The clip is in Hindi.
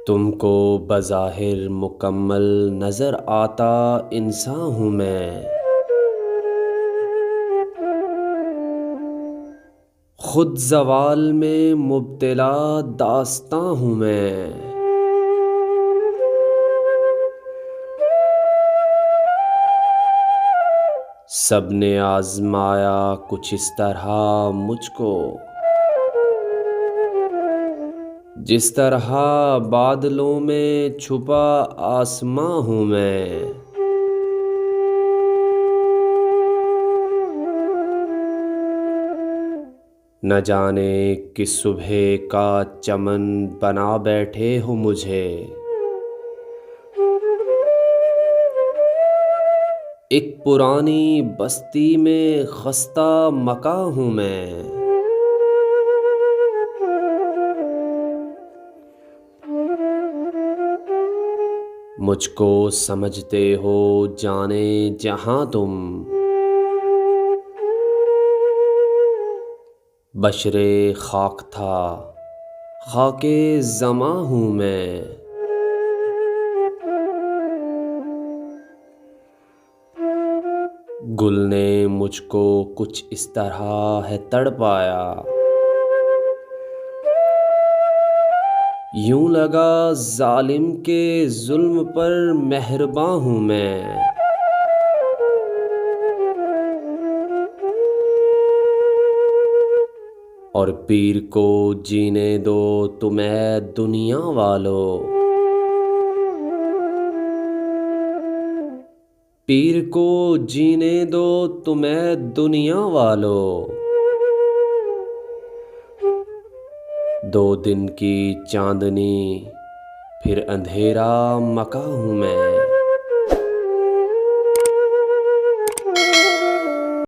तुमको बज़ाहिर मुकम्मल नज़र आता इंसान हूँ मैं, खुद ज़वाल में मुब्तला दास्तां हूँ मैं। सबने आज़माया कुछ इस तरह मुझको, जिस तरह बादलों में छुपा आसमां हूँ मैं। न जाने किस सुबह का चमन बना बैठे हो मुझे, एक पुरानी बस्ती में खस्ता मका हूँ मैं। मुझको समझते हो जाने जहां तुम, बशरे खाक था खाके ज़मा हूँ मैं। गुल ने मुझको कुछ इस तरह है तड़पाया, यूं लगा जालिम के जुल्म पर मेहरबां हूँ मैं। और पीर को जीने दो तुम्हें दुनिया वालों, पीर को जीने दो तुम्हें दुनिया वालों। दो दिन की चांदनी फिर अंधेरा मका हूँ मैं।